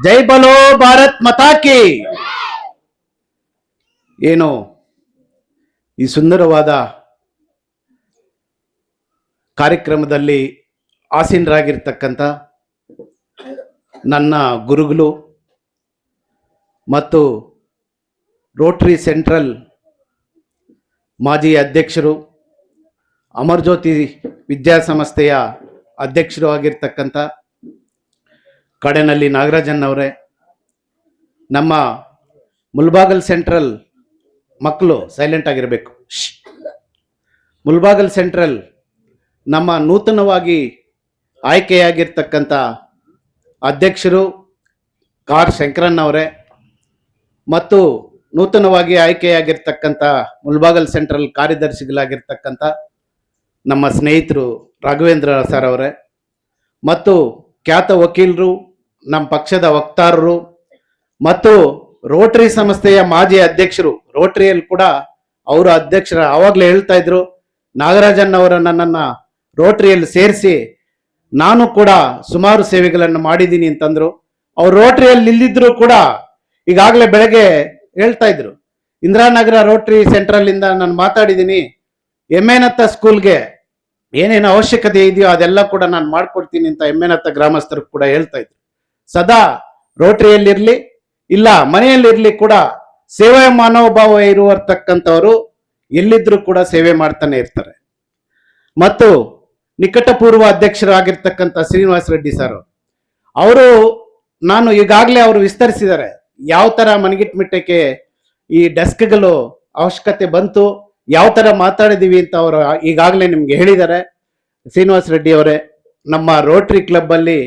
ಜೈ ಬಲೋ ಭಾರತ್ ಮಾತಾ ಕಿ. ಏನು ಈ ಸುಂದರವಾದ ಕಾರ್ಯಕ್ರಮದಲ್ಲಿ ಆಸೀನರಾಗಿರ್ತಕ್ಕಂಥ ನನ್ನ ಗುರುಗಳು ಮತ್ತು ರೋಟರಿ ಸೆಂಟ್ರಲ್ ಮಾಜಿ ಅಧ್ಯಕ್ಷರು, ಅಮರಜ್ಯೋತಿ ವಿದ್ಯಾಸಂಸ್ಥೆಯ ಅಧ್ಯಕ್ಷರು ಆಗಿರ್ತಕ್ಕಂಥ ಕಡೆನಲ್ಲಿ ನಾಗರಾಜನ್ ಅವರೇ, ನಮ್ಮ ಮುಲ್ಬಾಗಲ್ ಸೆಂಟ್ರಲ್ ಮಕ್ಕಳು ಸೈಲೆಂಟ್ ಆಗಿರಬೇಕು. ಮುಲ್ಬಾಗಲ್ ಸೆಂಟ್ರಲ್ ನಮ್ಮ ನೂತನವಾಗಿ ಆಯ್ಕೆಯಾಗಿರ್ತಕ್ಕಂಥ ಅಧ್ಯಕ್ಷರು ಕಾರ್ ಶಂಕರಣ್ಣ ಅವರೇ ಮತ್ತು ನೂತನವಾಗಿ ಆಯ್ಕೆಯಾಗಿರ್ತಕ್ಕಂಥ ಮುಲ್ಬಾಗಲ್ ಸೆಂಟ್ರಲ್ ಕಾರ್ಯದರ್ಶಿಗಳಾಗಿರ್ತಕ್ಕಂಥ ನಮ್ಮ ಸ್ನೇಹಿತರು ರಾಘವೇಂದ್ರ ಸರ್ ಅವರೇ ಮತ್ತು ಖ್ಯಾತ ವಕೀಲರು, ನಮ್ಮ ಪಕ್ಷದ ವಕ್ತಾರರು ಮತ್ತು ರೋಟರಿ ಸಂಸ್ಥೆಯ ಮಾಜಿ ಅಧ್ಯಕ್ಷರು. ರೋಟರಿಯಲ್ಲಿ ಕೂಡ ಅವರು ಅಧ್ಯಕ್ಷರ ಆವಾಗಲೇ ಹೇಳ್ತಾ ಇದ್ರು, ನಾಗರಾಜನ್ ಅವರ ನನ್ನನ್ನು ರೋಟರಿಯಲ್ಲಿ ಸೇರಿಸಿ ನಾನು ಕೂಡ ಸುಮಾರು ಸೇವೆಗಳನ್ನು ಮಾಡಿದ್ದೀನಿ ಅಂತಂದ್ರು. ಅವ್ರು ರೋಟರಿಯಲ್ಲಿ ಇಲ್ಲಿದ್ರು ಕೂಡ ಈಗಾಗಲೇ ಬೆಳಗ್ಗೆ ಹೇಳ್ತಾ ಇದ್ರು, ಇಂದಿರಾನಗರ ರೋಟರಿ ಸೆಂಟ್ರಲ್ ಇಂದ ನಾನು ಮಾತಾಡಿದ್ದೀನಿ, ಎಮ್ಮೆನತ್ತ ಸ್ಕೂಲ್ಗೆ ಏನೇನು ಅವಶ್ಯಕತೆ ಇದೆಯೋ ಅದೆಲ್ಲ ಕೂಡ ನಾನು ಮಾಡ್ಕೊಡ್ತೀನಿ ಅಂತ ಎಮ್ಮೆನತ್ತ ಗ್ರಾಮಸ್ಥರು ಕೂಡ ಹೇಳ್ತಾ ಇದ್ರು. ಸದಾ ರೋಟರಿಯಲ್ಲಿರ್ಲಿ ಇಲ್ಲ ಮನೆಯಲ್ಲಿರ್ಲಿ ಕೂಡ ಸೇವಾ ಮನೋಭಾವ ಇರುವರ್ತಕ್ಕಂಥವರು ಎಲ್ಲಿದ್ರು ಕೂಡ ಸೇವೆ ಮಾಡ್ತಾನೆ ಇರ್ತಾರೆ. ಮತ್ತು ನಿಕಟಪೂರ್ವ ಅಧ್ಯಕ್ಷರಾಗಿರ್ತಕ್ಕಂಥ ಶ್ರೀನಿವಾಸ ರೆಡ್ಡಿ ಸರ್ ಅವರು, ನಾನು ಈಗಾಗಲೇ ಅವರು ವಿಸ್ತರಿಸಿದ್ದಾರೆ ಯಾವ ತರ ಮನಗಿಟ್ಮಿಟ್ಟಕ್ಕೆ ಈ ಡೆಸ್ಕ್ಗಳು ಅವಶ್ಯಕತೆ ಬಂತು, ಯಾವ ತರ ಮಾತಾಡಿದೀವಿ ಅಂತ ಅವರು ಈಗಾಗಲೇ ನಿಮ್ಗೆ ಹೇಳಿದ್ದಾರೆ. ಶ್ರೀನಿವಾಸ ರೆಡ್ಡಿ ಅವರೇ, ನಮ್ಮ ರೋಟರಿ ಕ್ಲಬ್ ಅಲ್ಲಿ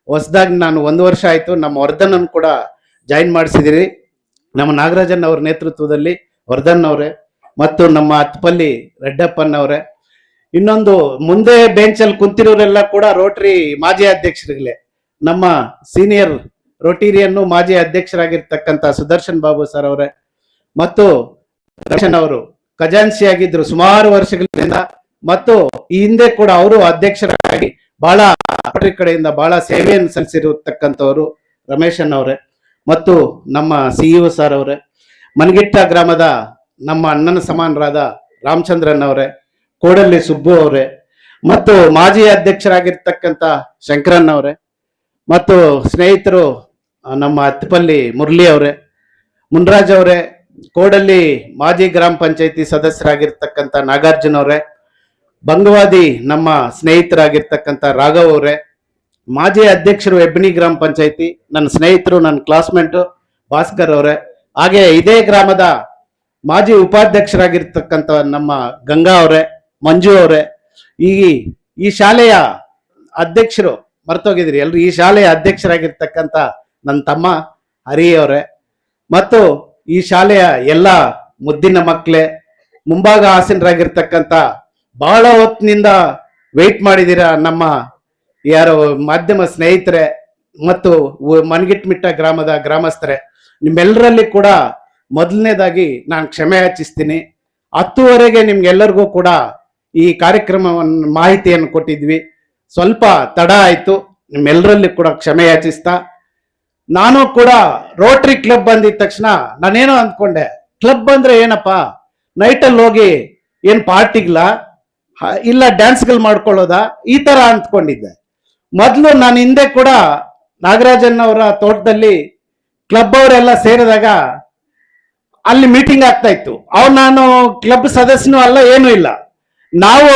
ಹೊಸದಾಗಿ ನಾನು 1 ವರ್ಷ ಆಯ್ತು, ನಮ್ಮ ವರ್ಧನ್ ಕೂಡ ಜಾಯಿನ್ ಮಾಡಿಸಿದಿರಿ ನಮ್ಮ ನಾಗರಾಜನ್ ಅವರ ನೇತೃತ್ವದಲ್ಲಿ. ವರ್ಧನ್ ಅವರೇ ಮತ್ತು ನಮ್ಮ ಹತ್ಪಲ್ಲಿ ರೆಡ್ಡಪ್ಪನವರೇ, ಇನ್ನೊಂದು ಮುಂದೆ ಬೆಂಚಲ್ಲಿ ಕುಂತಿರೋರೆಲ್ಲ ಕೂಡ ರೋಟರಿ ಮಾಜಿ ಅಧ್ಯಕ್ಷರುಗಳೇ. ನಮ್ಮ ಸೀನಿಯರ್ ರೋಟರಿಯನ್ನು ಮಾಜಿ ಅಧ್ಯಕ್ಷರಾಗಿರ್ತಕ್ಕಂಥ ಸುದರ್ಶನ್ ಬಾಬು ಸರ್ ಅವರೇ ಮತ್ತು ರಮೇಶನ್ ಅವರು ಖಜಾನ್ಸಿ ಆಗಿದ್ರು ಸುಮಾರು ವರ್ಷಗಳಿಂದ ಮತ್ತು ಈ ಹಿಂದೆ ಕೂಡ ಅವರು ಅಧ್ಯಕ್ಷರಾಗಿ ಬಹಳ ರೋಟರಿ ಕಡೆಯಿಂದ ಬಹಳ ಸೇವೆಯನ್ನು ಸಲ್ಲಿಸಿರತಕ್ಕಂಥವರು ರಮೇಶನ್ ಅವರೇ ಮತ್ತು ನಮ್ಮ ಸಿಇಒ ಸರ್ ಅವರೇ, ಮನಗಿಟ್ಟ ಗ್ರಾಮದ ನಮ್ಮ ಅಣ್ಣನ ಸಮಾನರಾದ ರಾಮಚಂದ್ರನ್ ಅವರೇ, ಕೋಡಲ್ಲಿ ಸುಬ್ಬು ಅವರೇ ಮತ್ತು ಮಾಜಿ ಅಧ್ಯಕ್ಷರಾಗಿರ್ತಕ್ಕಂಥ ಶಂಕರಣ್ಣ ಅವರೇ ಮತ್ತು ಸ್ನೇಹಿತರು ನಮ್ಮ ಹತ್ತಪಲ್ಲಿ ಮುರಳಿ ಅವರೇ, ಮುನ್ರಾಜ್ ಅವರೇ, ಕೋಡಲ್ಲಿ ಮಾಜಿ ಗ್ರಾಮ ಪಂಚಾಯತಿ ಸದಸ್ಯರಾಗಿರ್ತಕ್ಕಂಥ ನಾಗಾರ್ಜುನ ಅವರೇ, ಬಂಗವಾದಿ ನಮ್ಮ ಸ್ನೇಹಿತರಾಗಿರ್ತಕ್ಕಂಥ ರಾಘವ್ ಅವರೇ, ಮಾಜಿ ಅಧ್ಯಕ್ಷರು ಹೆಬ್ಬನಿ ಗ್ರಾಮ ಪಂಚಾಯತಿ ನನ್ನ ಸ್ನೇಹಿತರು, ನನ್ನ ಕ್ಲಾಸ್ಮೇಟು ಭಾಸ್ಕರ್ ಅವರೇ, ಹಾಗೆ ಇದೇ ಗ್ರಾಮದ ಮಾಜಿ ಉಪಾಧ್ಯಕ್ಷರಾಗಿರ್ತಕ್ಕಂಥ ನಮ್ಮ ಗಂಗಾ ಅವರೇ, ಮಂಜು ಅವರೇ, ಈ ಶಾಲೆಯ ಅಧ್ಯಕ್ಷರು ಮರ್ತೋಗಿದ್ರಿ ಎಲ್ರು, ಈ ಶಾಲೆಯ ಅಧ್ಯಕ್ಷರಾಗಿರ್ತಕ್ಕಂಥ ನನ್ನ ತಮ್ಮ ಹರಿ ಅವರೇ ಮತ್ತು ಈ ಶಾಲೆಯ ಎಲ್ಲ ಮುದ್ದಿನ ಮಕ್ಕಳೇ, ಮುಂಭಾಗ ಆಸೀನರಾಗಿರ್ತಕ್ಕಂಥ ಬಹಳ ಹೊತ್ತಿನಿಂದ ವೆಯ್ಟ್ ಮಾಡಿದ್ದೀರಾ ನಮ್ಮ ಯಾರು ಮಾಧ್ಯಮ ಸ್ನೇಹಿತರೆ ಮತ್ತು ಮನಗಿಟ್ಮಿಟ್ಟ ಗ್ರಾಮದ ಗ್ರಾಮಸ್ಥರೇ, ನಿಮ್ಮೆಲ್ಲರಲ್ಲಿ ಕೂಡ ಮೊದಲನೇದಾಗಿ ನಾನು ಕ್ಷಮೆ ಯಾಚಿಸ್ತೀನಿ. 10:00ವರೆಗೆ ನಿಮ್ಗೆಲ್ಲರಿಗೂ ಕೂಡ ಈ ಕಾರ್ಯಕ್ರಮವನ್ನು ಮಾಹಿತಿಯನ್ನು ಕೊಟ್ಟಿದ್ವಿ, ಸ್ವಲ್ಪ ತಡ ಆಯ್ತು, ನಿಮ್ಮೆಲ್ಲರಲ್ಲಿ ಕೂಡ ಕ್ಷಮೆ ಯಾಚಿಸ್ತಾ, ನಾನು ಕೂಡ ರೋಟರಿ ಕ್ಲಬ್ ಬಂದಿದ ತಕ್ಷಣ ನಾನೇನೋ ಅಂದ್ಕೊಂಡೆ, ಕ್ಲಬ್ ಅಂದ್ರೆ ಏನಪ್ಪ, ನೈಟಲ್ಲಿ ಹೋಗಿ ಏನ್ ಪಾರ್ಟಿಗಳ ಇಲ್ಲ ಡ್ಯಾನ್ಸ್ಗಳು ಮಾಡ್ಕೊಳ್ಳೋದಾ, ಈ ತರ ಅಂದ್ಕೊಂಡಿದ್ದೆ. ಮೊದಲು ನಾನು ಹಿಂದೆ ಕೂಡ ನಾಗರಾಜನ್ ಅವರ ತೋಟದಲ್ಲಿ ಕ್ಲಬ್ ಅವರೆಲ್ಲ ಸೇರಿದಾಗ ಅಲ್ಲಿ ಮೀಟಿಂಗ್ ಆಗ್ತಾ ಇತ್ತು. ನಾನು ಕ್ಲಬ್ ಸದಸ್ಯನೂ ಅಲ್ಲ, ಏನೂ ಇಲ್ಲ, ನಾವು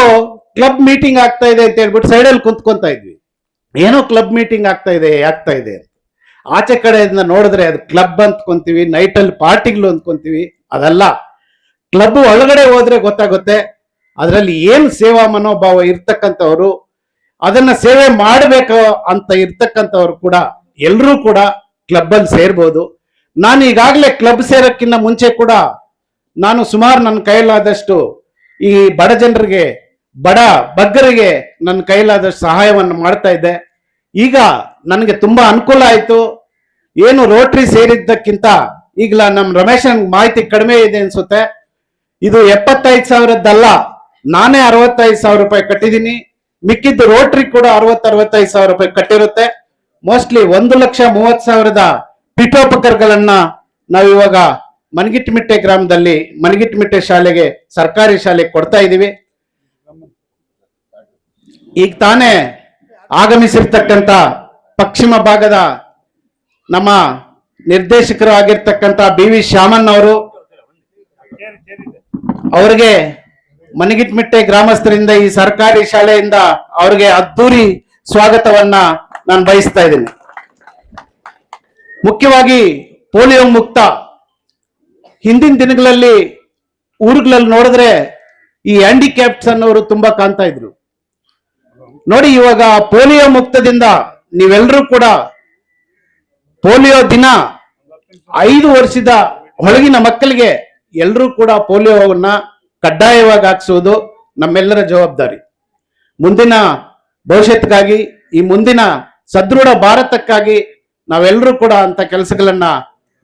ಕ್ಲಬ್ ಮೀಟಿಂಗ್ ಆಗ್ತಾ ಇದೆ ಅಂತ ಹೇಳ್ಬಿಟ್ಟು ಸೈಡಲ್ಲಿ ಕುಂತ್ಕೊಂತ ಇದ್ವಿ. ಏನೋ ಕ್ಲಬ್ ಮೀಟಿಂಗ್ ಆಗ್ತಾ ಇದೆ ಅಂತ. ಆಚೆ ಕಡೆಯಿಂದ ನೋಡಿದ್ರೆ ಅದು ಕ್ಲಬ್ ಅಂದ್ಕೊಂತೀವಿ, ನೈಟಲ್ಲಿ ಪಾರ್ಟಿಗಳು ಅಂದ್ಕೊಂತೀವಿ. ಅದಲ್ಲ, ಕ್ಲಬ್ ಒಳಗಡೆ ಹೋದ್ರೆ ಗೊತ್ತಾಗುತ್ತೆ ಅದರಲ್ಲಿ ಏನ್ ಸೇವಾ ಮನೋಭಾವ ಇರ್ತಕ್ಕಂಥವ್ರು, ಅದನ್ನ ಸೇವೆ ಮಾಡಬೇಕು ಅಂತ ಇರ್ತಕ್ಕಂಥವ್ರು ಕೂಡ ಎಲ್ಲರೂ ಕೂಡ ಕ್ಲಬ್ ಅಲ್ಲಿ ಸೇರ್ಬೋದು. ನಾನು ಈಗಾಗಲೇ ಕ್ಲಬ್ ಸೇರಕ್ಕಿಂತ ಮುಂಚೆ ಕೂಡ ನಾನು ಸುಮಾರು ನನ್ನ ಕೈಲಾದಷ್ಟು ಈ ಬಡ ಜನರಿಗೆ, ಬಡ ಬಗ್ಗರಿಗೆ ನನ್ನ ಕೈಲಾದಷ್ಟು ಸಹಾಯವನ್ನು ಮಾಡ್ತಾ ಇದ್ದೆ. ಈಗ ನನಗೆ ತುಂಬಾ ಅನುಕೂಲ ಆಯ್ತು. ಏನು ರೋಟರಿ ಸೇರಿದ್ದಕ್ಕಿಂತ ಈಗಲ ನಮ್ಮ ರಮೇಶನ್ ಮಾಹಿತಿ ಕಡಿಮೆ ಇದೆ ಅನ್ಸುತ್ತೆ. ಇದು 75,000ದ್ದಲ್ಲ, ನಾನೇ 65,000 ರೂಪಾಯಿ ಕಟ್ಟಿದ್ದೀನಿ. ಮಿಕ್ಕಿದ್ದು ರೋಟರಿ ಕೂಡ 60-65,000 ರೂಪಾಯಿ ಕಟ್ಟಿರುತ್ತೆ. ಮೋಸ್ಟ್ಲಿ 1,30,30,000 ಪೀಠೋಪಕರಣಗಳನ್ನ ನಾವಿವಾಗ ಮನಗಿಟ್ಟಮಿಟ್ಟೆ ಗ್ರಾಮದಲ್ಲಿ ಮನಗಿಟ್ಟಮಿಟ್ಟೆ ಶಾಲೆಗೆ ಸರ್ಕಾರಿ ಶಾಲೆಗೆ ಕೊಡ್ತಾ ಇದ್ದೀವಿ. ಈಗ ತಾನೇ ಆಗಮಿಸಿರ್ತಕ್ಕಂಥ ಪಶ್ಚಿಮ ಭಾಗದ ನಮ್ಮ ನಿರ್ದೇಶಕರು ಆಗಿರ್ತಕ್ಕಂಥ BV ಶ್ಯಾಮಣ್ಣ ಅವರು, ಅವರಿಗೆ ಮನಗಿಟ್ಟಮಿಟ್ಟೆ ಗ್ರಾಮಸ್ಥರಿಂದ ಈ ಸರ್ಕಾರಿ ಶಾಲೆಯಿಂದ ಅವರಿಗೆ ಅದ್ದೂರಿ ಸ್ವಾಗತವನ್ನ ನಾನು ಬಯಸ್ತಾ ಇದ್ದೀನಿ. ಮುಖ್ಯವಾಗಿ ಪೋಲಿಯೋ ಮುಕ್ತ ಹಿಂದಿನ ದಿನಗಳಲ್ಲಿ ಊರುಗಳಲ್ಲಿ ನೋಡಿದ್ರೆ ಈ ಹ್ಯಾಂಡಿಕ್ಯಾಪ್ಸ್ ಅನ್ನೋರು ತುಂಬಾ ಕಾಣ್ತಾ ಇದ್ರು. ನೋಡಿ, ಇವಾಗ ಪೋಲಿಯೋ ಮುಕ್ತದಿಂದ ನೀವೆಲ್ಲರೂ ಕೂಡ ಪೋಲಿಯೋ ದಿನ 5 ವರ್ಷದ ಒಳಗಿನ ಮಕ್ಕಳಿಗೆ ಎಲ್ಲರೂ ಕೂಡ ಪೋಲಿಯೋವನ್ನ ಕಡ್ಡಾಯವಾಗಿ ಹಾಕಿಸುವುದು ನಮ್ಮೆಲ್ಲರ ಜವಾಬ್ದಾರಿ. ಮುಂದಿನ ಭವಿಷ್ಯಕ್ಕಾಗಿ, ಈ ಮುಂದಿನ ಸದೃಢ ಭಾರತಕ್ಕಾಗಿ ನಾವೆಲ್ಲರೂ ಕೂಡ ಅಂತ ಕೆಲಸಗಳನ್ನ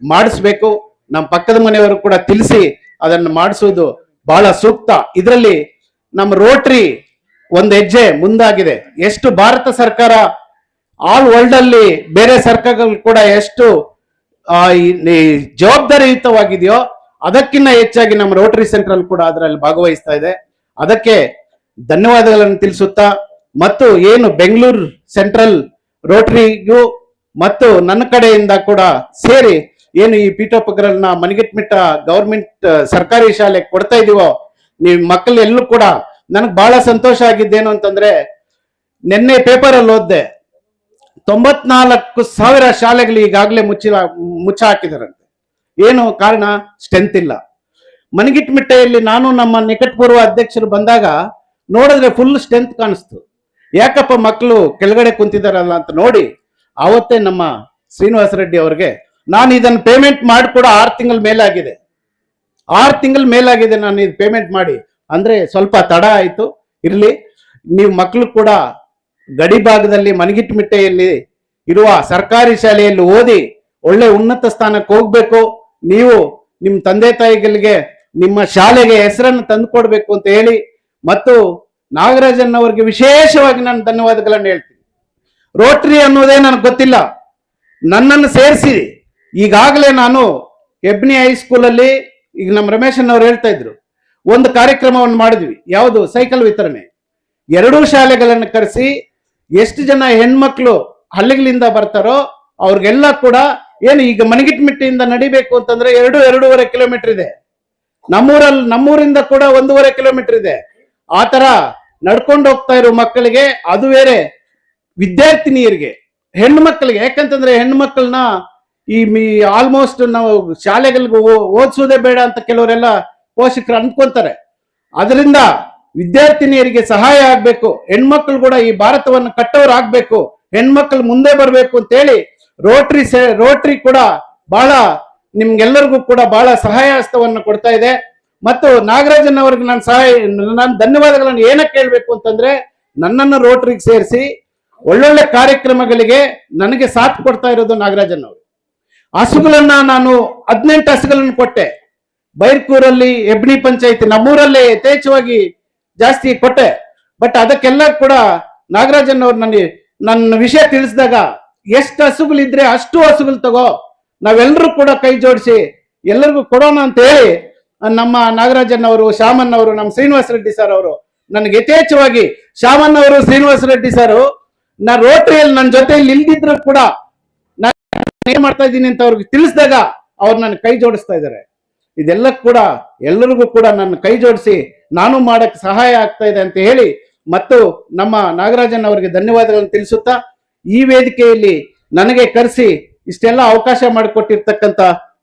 ಮಾಡಿಸ್ಬೇಕು. ನಮ್ಮ ಪಕ್ಕದ ಮನೆಯವರು ಕೂಡ ತಿಳಿಸಿ ಅದನ್ನು ಮಾಡಿಸುವುದು ಬಹಳ ಸೂಕ್ತ. ಇದರಲ್ಲಿ ನಮ್ಮ ರೋಟರಿ ಒಂದು ಹೆಜ್ಜೆ ಮುಂದಾಗಿದೆ. ಎಷ್ಟು ಭಾರತ ಸರ್ಕಾರ ಆಲ್ ವರ್ಲ್ಡ್ ಅಲ್ಲಿ ಬೇರೆ ಸರ್ಕಾರಗಳು ಕೂಡ ಎಷ್ಟು ಜವಾಬ್ದಾರಿಯುತವಾಗಿದೆಯೋ ಅದಕ್ಕಿಂತ ಹೆಚ್ಚಾಗಿ ನಮ್ಮ ರೋಟರಿ ಸೆಂಟ್ರಲ್ ಕೂಡ ಅದರಲ್ಲಿ ಭಾಗವಹಿಸ್ತಾ ಇದೆ. ಅದಕ್ಕೆ ಧನ್ಯವಾದಗಳನ್ನು ತಿಳಿಸುತ್ತಾ, ಮತ್ತು ಏನು ಬೆಂಗಳೂರು ಸೆಂಟ್ರಲ್ ರೋಟರಿಗೂ ಮತ್ತು ನನ್ನ ಕಡೆಯಿಂದ ಕೂಡ ಸೇರಿ ಏನು ಈ ಪೀಠೋಪಕರಣ ಮನಗಿಟ್ಟಮಿಟ್ಟ ಗವರ್ಮೆಂಟ್ ಸರ್ಕಾರಿ ಶಾಲೆ ಕೊಡ್ತಾ ಇದೀವೋ, ನೀವು ಮಕ್ಕಳು ಎಲ್ಲೂ ಕೂಡ ನನಗೆ ಬಹಳ ಸಂತೋಷ ಆಗಿದ್ದೇನು ಅಂತಂದ್ರೆ, ನಿನ್ನೆ ಪೇಪರ್ ಅಲ್ಲಿ ಓದ್ದೆ 94,000 ಶಾಲೆಗಳು ಈಗಾಗಲೇ ಮುಚ್ಚ ಹಾಕಿದಾರಂತೆ. ಏನು ಕಾರಣ? ಸ್ಟ್ರೆಂತ್ ಇಲ್ಲ. ಮನಗಿಟ್ಟಮಿಟ್ಟೆಯಲ್ಲಿ ನಾನು ನಮ್ಮ ನಿಕಟಪೂರ್ವ ಅಧ್ಯಕ್ಷರು ಬಂದಾಗ ನೋಡಿದ್ರೆ ಫುಲ್ ಸ್ಟ್ರೆಂತ್ ಕಾಣಿಸ್ತು. ಯಾಕಪ್ಪ ಮಕ್ಕಳು ಕೆಳಗಡೆ ಕುಂತಿದಾರಲ್ಲ ಅಂತ ನೋಡಿ ಆವತ್ತೇ ನಮ್ಮ ಶ್ರೀನಿವಾಸ ರೆಡ್ಡಿ ಅವ್ರಿಗೆ ನಾನು ಇದನ್ನು ಪೇಮೆಂಟ್ ಮಾಡಿ ಕೂಡ 6 ತಿಂಗಳ ಮೇಲಾಗಿದೆ. 6 ತಿಂಗಳ ಮೇಲಾಗಿದೆ ನಾನು ಇದು ಪೇಮೆಂಟ್ ಮಾಡಿ. ಅಂದ್ರೆ ಸ್ವಲ್ಪ ತಡ ಆಯ್ತು, ಇರ್ಲಿ. ನೀವು ಮಕ್ಕಳು ಕೂಡ ಗಡಿ ಭಾಗದಲ್ಲಿ ಮನಗಿಟ್ಟಮಿಟ್ಟೆಯಲ್ಲಿ ಇರುವ ಸರ್ಕಾರಿ ಶಾಲೆಯಲ್ಲಿ ಓದಿ ಒಳ್ಳೆ ಉನ್ನತ ಸ್ಥಾನಕ್ಕೆ ಹೋಗ್ಬೇಕು. ನೀವು ನಿಮ್ಮ ತಂದೆ ತಾಯಿಗಳಿಗೆ ನಿಮ್ಮ ಶಾಲೆಗೆ ಹೆಸರನ್ನು ತಂದುಕೊಡ್ಬೇಕು ಅಂತ ಹೇಳಿ, ಮತ್ತು ನಾಗರಾಜನ್ ಅವರಿಗೆ ವಿಶೇಷವಾಗಿ ನಾನು ಧನ್ಯವಾದಗಳನ್ನು ಹೇಳ್ತೀನಿ. ರೋಟರಿ ಅನ್ನೋದೇ ನನಗೆ ಗೊತ್ತಿಲ್ಲ, ನನ್ನನ್ನು ಸೇರಿಸಿ ಈಗಾಗಲೇ ನಾನು ಹೆಬ್ನಿ ಹೈಸ್ಕೂಲಲ್ಲಿ, ಈಗ ನಮ್ಮ ರಮೇಶನ್ ಅವರು ಹೇಳ್ತಾ ಇದ್ರು, ಒಂದು ಕಾರ್ಯಕ್ರಮವನ್ನು ಮಾಡಿದ್ವಿ. ಯಾವುದು? ಸೈಕಲ್ ವಿತರಣೆ. 2 ಶಾಲೆಗಳನ್ನು ಕರೆಸಿ ಎಷ್ಟು ಜನ ಹೆಣ್ಮಕ್ಳು ಹಳ್ಳಿಗಳಿಂದ ಬರ್ತಾರೋ ಅವ್ರಿಗೆಲ್ಲ ಕೂಡ ಏನು ಈಗ ಮನಗಿಟ್ಟಮಿಟ್ಟೆಯಿಂದ ನಡಿಬೇಕು ಅಂತಂದ್ರೆ 2-2.5 ಕಿಲೋಮೀಟರ್ ಇದೆ. ನಮ್ಮೂರಿಂದ ಕೂಡ 1.5 ಕಿಲೋಮೀಟರ್ ಇದೆ. ಆ ತರ ನಡ್ಕೊಂಡು ಹೋಗ್ತಾ ಇರೋ ಮಕ್ಕಳಿಗೆ, ಅದು ಬೇರೆ ವಿದ್ಯಾರ್ಥಿನಿಯರಿಗೆ, ಹೆಣ್ಣು ಮಕ್ಕಳಿಗೆ. ಯಾಕಂತಂದ್ರೆ ಹೆಣ್ಣು ಮಕ್ಕಳನ್ನ ಈ ಆಲ್ಮೋಸ್ಟ್ ನಾವು ಶಾಲೆಗಳಿಗೆ ಓದಿಸೋದೇ ಬೇಡ ಅಂತ ಕೆಲವರೆಲ್ಲ ಪೋಷಕರು ಅನ್ಕೊಂತಾರೆ. ಅದರಿಂದ ವಿದ್ಯಾರ್ಥಿನಿಯರಿಗೆ ಸಹಾಯ ಆಗ್ಬೇಕು, ಹೆಣ್ಮಕ್ಳು ಕೂಡ ಈ ಭಾರತವನ್ನು ಕಟ್ಟೋರು ಆಗ್ಬೇಕು, ಹೆಣ್ಮಕ್ಳು ಮುಂದೆ ಬರಬೇಕು ಅಂತ ಹೇಳಿ ರೋಟರಿ ಕೂಡ ಬಹಳ ನಿಮ್ಗೆಲ್ಲರಿಗೂ ಕೂಡ ಬಹಳ ಸಹಾಯ ಹಸ್ತವನ್ನು ಕೊಡ್ತಾ ಇದೆ. ಮತ್ತು ನಾಗರಾಜನ್ ಅವ್ರಿಗೆ ನಾನು ಧನ್ಯವಾದಗಳನ್ನು ಏನಕ್ಕೆ ಹೇಳ್ಬೇಕು ಅಂತಂದ್ರೆ, ನನ್ನನ್ನು ರೋಟರಿಗೆ ಸೇರಿಸಿ ಒಳ್ಳೊಳ್ಳೆ ಕಾರ್ಯಕ್ರಮಗಳಿಗೆ ನನಗೆ ಸಾಥ್ ಕೊಡ್ತಾ ಇರೋದು ನಾಗರಾಜನ್ ಅವರು. ಹಸುಗಳನ್ನ ನಾನು 18 ಹಸುಗಳನ್ನು ಕೊಟ್ಟೆ. ಬೈರ್ಕೂರಲ್ಲಿ ಹೆಬ್ನಿ ಪಂಚಾಯತಿ ನಮ್ಮೂರಲ್ಲೇ ಯಥೇಚ್ಛವಾಗಿ ಜಾಸ್ತಿ ಕೊಟ್ಟೆ. ಬಟ್ ಅದಕ್ಕೆಲ್ಲ ಕೂಡ ನಾಗರಾಜನ್ ಅವ್ರು ನನ್ನ ವಿಷಯ ತಿಳಿಸಿದಾಗ, ಎಷ್ಟು ಹಸುಗಳಿದ್ರೆ ಅಷ್ಟು ಹಸುಗಳು ತಗೋ, ನಾವೆಲ್ಲರೂ ಕೂಡ ಕೈ ಜೋಡಿಸಿ ಎಲ್ಲರಿಗೂ ಕೊಡೋಣ ಅಂತ ಹೇಳಿ ನಮ್ಮ ನಾಗರಾಜನ್ ಅವರು, ಶಾಮಣ್ಣ ಅವರು, ನಮ್ಮ ಶ್ರೀನಿವಾಸ ರೆಡ್ಡಿ ಸರ್ ಅವರು ನನಗೆ ಯಥೇಚ್ಛವಾಗಿ, ಶಾಮಣ್ಣ ಅವರು, ಶ್ರೀನಿವಾಸ ರೆಡ್ಡಿ ಸರ್ ನಾ ರೋಟರಿಯಲ್ಲಿ ನನ್ನ ಜೊತೆಯಲ್ಲಿ ಇಲ್ದಿದ್ರು ಕೂಡ ನಾನು ಏನ್ ಮಾಡ್ತಾ ಇದ್ದೀನಿ ಅಂತ ಅವ್ರಿಗೆ ತಿಳಿಸಿದಾಗ ಅವ್ರು ನನ್ನ ಕೈ ಜೋಡಿಸ್ತಾ ಇದ್ದಾರೆ. ಇದೆಲ್ಲ ಕೂಡ ಎಲ್ಲರಿಗೂ ಕೂಡ ನನ್ನ ಕೈ ಜೋಡಿಸಿ ನಾನು ಮಾಡಕ್ಕೆ ಸಹಾಯ ಆಗ್ತಾ ಇದೆ ಅಂತ ಹೇಳಿ, ಮತ್ತು ನಮ್ಮ ನಾಗರಾಜನ್ ಅವರಿಗೆ ಧನ್ಯವಾದಗಳನ್ನು ತಿಳಿಸುತ್ತಾ, ಈ ವೇದಿಕೆಯಲ್ಲಿ ನನಗೆ ಕರೆಸಿ ಇಷ್ಟೆಲ್ಲ ಅವಕಾಶ ಮಾಡಿಕೊಟ್ಟಿರ್ತಕ್ಕಂಥ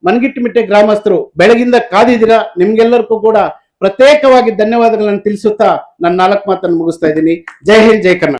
ಮನಗಿಟ್ಟಮಿಟ್ಟೆ ಗ್ರಾಮಸ್ಥರು ಬೆಳಗಿಂದ ಕಾದಿದ್ದೀರಾ, ನಿಮ್ಗೆಲ್ಲರಿಗೂ ಕೂಡ ಪ್ರತ್ಯೇಕವಾಗಿ ಧನ್ಯವಾದಗಳನ್ನು ತಿಳಿಸುತ್ತಾ ನನ್ನ 4 ಮಾತನ್ನು ಮುಗಿಸ್ತಾ ಇದ್ದೀನಿ. ಜೈ ಹಿಂದ್, ಜೈ ಕರ್ನಾಟಕ.